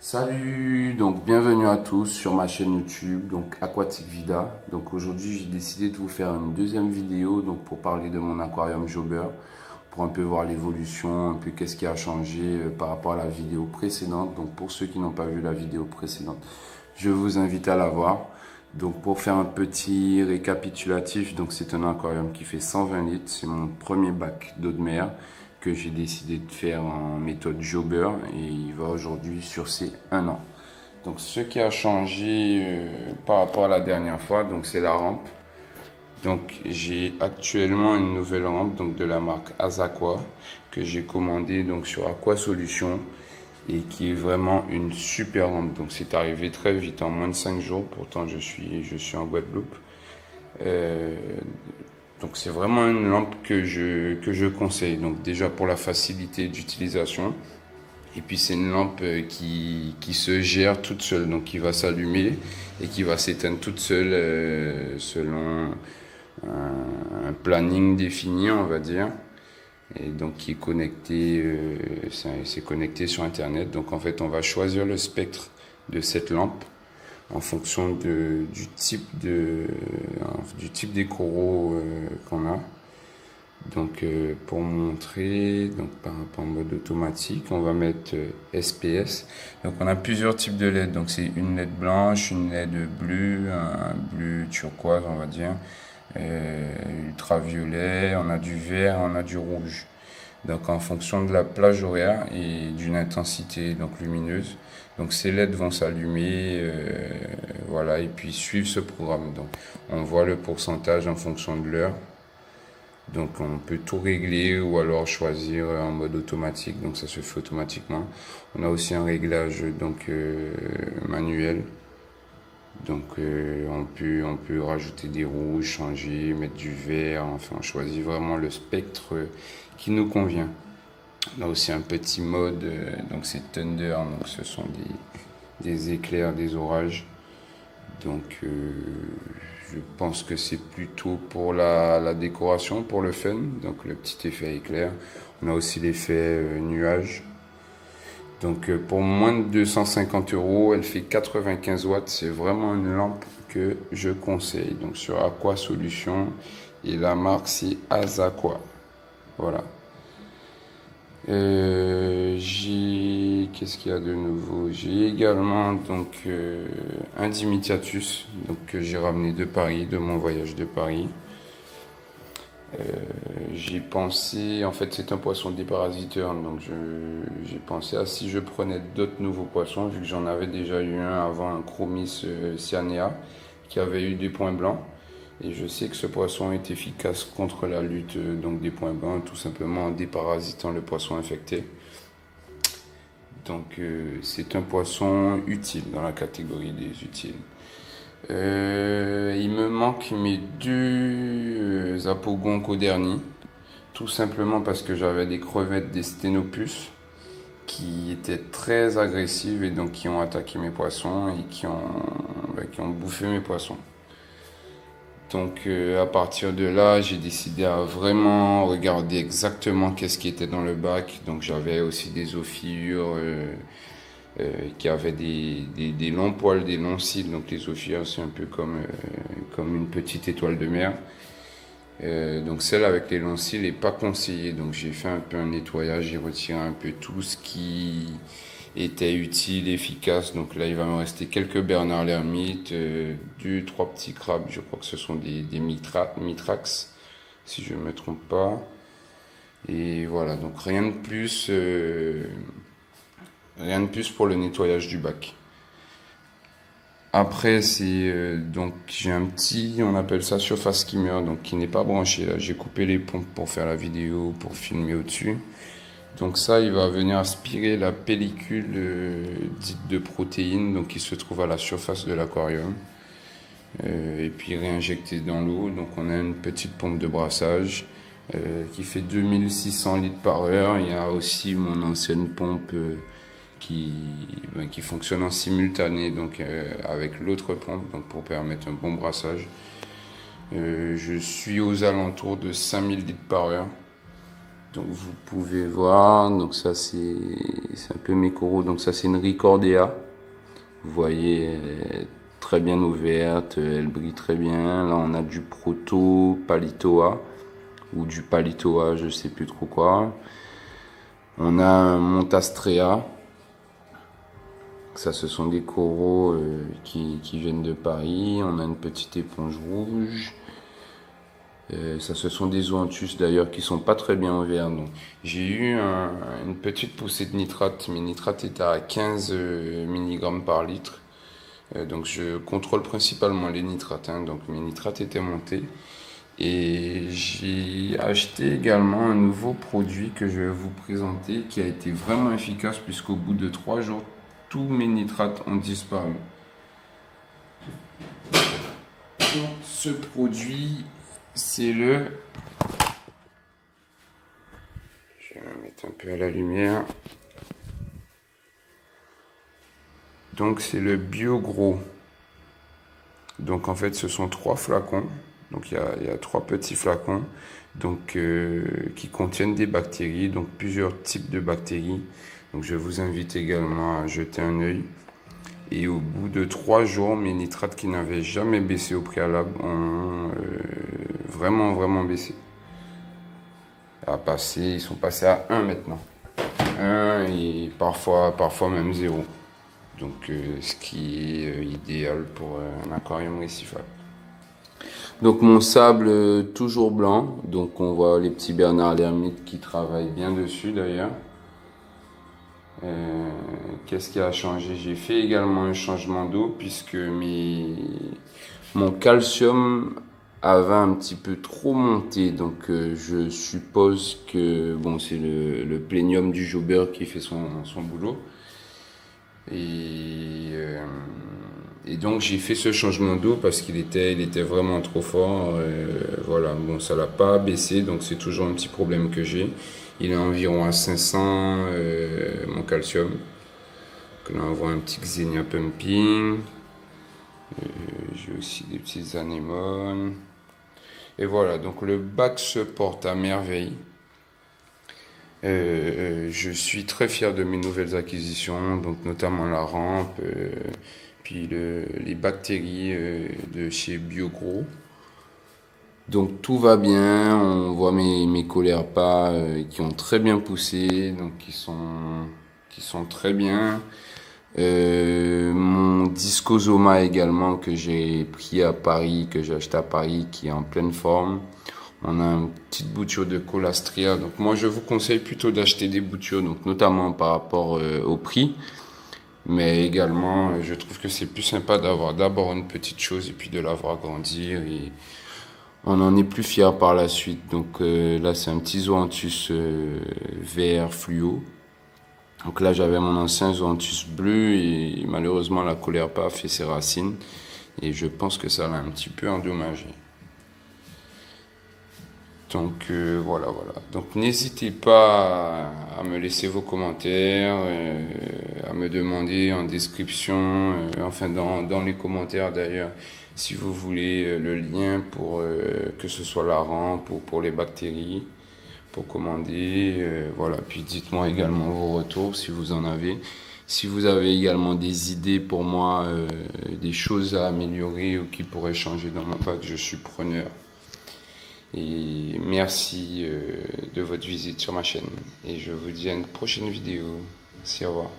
Salut, donc bienvenue à tous sur ma chaîne YouTube, donc Aquatic Vida. Donc aujourd'hui j'ai décidé de vous faire une deuxième vidéo donc pour parler de mon aquarium Jobber, pour un peu voir l'évolution, un peu qu'est-ce qui a changé par rapport à la vidéo précédente. Donc pour ceux qui n'ont pas vu la vidéo précédente, je vous invite à la voir. Donc pour faire un petit récapitulatif, donc c'est un aquarium qui fait 120 litres, c'est mon premier bac d'eau de mer que j'ai décidé de faire en méthode Jobber et il va aujourd'hui sur ses 1 an. Donc ce qui a changé par rapport à la dernière fois, donc c'est la rampe. Donc j'ai actuellement une nouvelle rampe donc de la marque Azaqua que j'ai commandée donc sur Aqua Solutions et qui est vraiment une super rampe. Donc c'est arrivé très vite en moins de 5 jours. Pourtant je suis en Guadeloupe. Donc c'est vraiment une lampe que je conseille. Donc déjà pour la facilité d'utilisation. Et puis c'est une lampe qui se gère toute seule. Donc qui va s'allumer et qui va s'éteindre toute seule selon un planning défini, on va dire. Et donc qui est connecté, c'est connecté sur Internet. Donc en fait on va choisir le spectre de cette lampe en fonction du type des coraux qu'on a. Donc pour montrer, donc par rapport en mode automatique, on va mettre SPS. Donc on a plusieurs types de LED. Donc c'est une LED blanche, une LED bleue, un bleu turquoise on va dire, ultraviolet, on a du vert, on a du rouge. Donc en fonction de la plage horaire et d'une intensité donc lumineuse, donc ces LED vont s'allumer, voilà, et puis suivre ce programme. Donc on voit le pourcentage en fonction de l'heure. Donc on peut tout régler ou alors choisir en mode automatique, donc ça se fait automatiquement. On a aussi un réglage donc manuel. Donc on peut rajouter des rouges, changer, mettre du vert, enfin on choisit vraiment le spectre qui nous convient. On a aussi un petit mode, donc c'est Thunder, donc ce sont des éclairs, des orages. Donc je pense que c'est plutôt pour la décoration, pour le fun, donc le petit effet éclair. On a aussi l'effet nuage. Donc pour moins de 250 €, elle fait 95 watts. C'est vraiment une lampe que je conseille. Donc sur Aqua Solutions et la marque c'est Azaqua. Voilà. Qu'est-ce qu'il y a de nouveau? J'ai également donc un Dimitiatus donc que j'ai ramené de Paris, de mon voyage de Paris. J'ai pensé, en fait c'est un poisson déparasiteur, donc j'ai pensé à si je prenais d'autres nouveaux poissons, vu que j'en avais déjà eu un avant, un Chromis cyanea, qui avait eu des points blancs. Et je sais que ce poisson est efficace contre la lutte donc des points blancs, tout simplement en déparasitant le poisson infecté. Donc c'est un poisson utile dans la catégorie des utiles. Il me manque mes deux apogons coderni, tout simplement parce que j'avais des crevettes des sténopus qui étaient très agressives et donc qui ont attaqué mes poissons et qui ont bouffé mes poissons. Donc à partir de là, j'ai décidé à vraiment regarder exactement qu'est-ce qui était dans le bac. Donc j'avais aussi des ophiures qui avaient des longs poils, des longs cils. Donc les ophiures, c'est un peu comme une petite étoile de mer. Donc celle avec les longs cils n'est pas conseillée. Donc j'ai fait un peu un nettoyage, j'ai retiré un peu tout ce qui était utile, efficace. Donc là, il va me rester quelques Bernard l'ermite, 2-3 petits crabes. Je crois que ce sont des mitrax, si je ne me trompe pas. Et voilà, donc rien de plus pour le nettoyage du bac. Après, donc j'ai un petit, on appelle ça surface skimmer, donc qui n'est pas branché. Là, j'ai coupé les pompes pour faire la vidéo, pour filmer au-dessus. Donc ça, il va venir aspirer la pellicule dite de protéines, donc qui se trouve à la surface de l'aquarium, et puis réinjecter dans l'eau. Donc on a une petite pompe de brassage qui fait 2600 litres par heure. Il y a aussi mon ancienne pompe qui fonctionne en simultané, donc avec l'autre pompe, donc pour permettre un bon brassage. Je suis aux alentours de 5000 litres par heure. Donc vous pouvez voir, donc ça c'est un peu mes coraux, donc ça c'est une Ricordea. Vous voyez, elle est très bien ouverte, elle brille très bien. Là on a du Proto Palitoa ou du Palitoa, je sais plus trop quoi. On a un Montastrea. Ça, ce sont des coraux qui viennent de Paris. On a une petite éponge rouge. Ça, ce sont des zoanthus d'ailleurs qui sont pas très bien ouverts. Donc, j'ai eu une petite poussée de nitrate. Mes nitrates étaient à 15 mg par litre. Donc, je contrôle principalement les nitrates. Hein. Donc, mes nitrates étaient montés. Et j'ai acheté également un nouveau produit que je vais vous présenter qui a été vraiment efficace puisqu'au bout de 3 jours, tous mes nitrates ont disparu. Ce produit, c'est le... Je vais me mettre un peu à la lumière. Donc c'est le BioGro. Donc en fait ce sont 3 flacons. Donc il y a 3 petits flacons donc, qui contiennent des bactéries, donc plusieurs types de bactéries. Donc je vous invite également à jeter un œil. Et au bout de 3 jours, mes nitrates qui n'avaient jamais baissé au préalable ont vraiment baissé. Ils sont passés à 1 maintenant. 1 et parfois même 0. Donc ce qui est idéal pour un aquarium récifal. Donc mon sable toujours blanc. Donc on voit les petits Bernard l'ermite qui travaillent bien dessus d'ailleurs. Qu'est-ce qui a changé? J'ai fait également un changement d'eau puisque mon calcium avait un petit peu trop monté. Donc je suppose que bon, c'est le plénium du jobber qui fait son boulot. Et donc j'ai fait ce changement d'eau parce qu'il était vraiment trop fort. Voilà, bon, ça l'a pas baissé, donc c'est toujours un petit problème que j'ai. Il est environ à 500 mon calcium. Donc là on voit un petit Xenia pumping. J'ai aussi des petites anémones. Et voilà, donc le bac se porte à merveille. Je suis très fier de mes nouvelles acquisitions, donc notamment la rampe, puis les bactéries de chez BioGro. Donc tout va bien, on voit mes coléarpas qui ont très bien poussé, donc qui sont très bien. Mon Discosoma également que j'ai pris à Paris, que j'ai acheté à Paris, qui est en pleine forme. On a une petite bouture de Colastria. Donc moi je vous conseille plutôt d'acheter des boutures, donc notamment par rapport au prix. Mais également je trouve que c'est plus sympa d'avoir d'abord une petite chose et puis de la voir grandir. Et on en est plus fier par la suite. Donc là c'est un petit Zoanthus vert fluo. Donc là j'avais mon ancien Zoanthus bleu et malheureusement la Coléarpa a fait ses racines. Et je pense que ça l'a un petit peu endommagé. Donc voilà. Donc n'hésitez pas à me laisser vos commentaires, à me demander en description, enfin dans les commentaires d'ailleurs, si vous voulez le lien pour que ce soit la rampe ou pour les bactéries, pour commander. Voilà. Puis dites-moi également vos retours si vous en avez. Si vous avez également des idées pour moi, des choses à améliorer ou qui pourraient changer dans mon bac, je suis preneur. Et merci de votre visite sur ma chaîne. Et je vous dis à une prochaine vidéo. Merci, au revoir.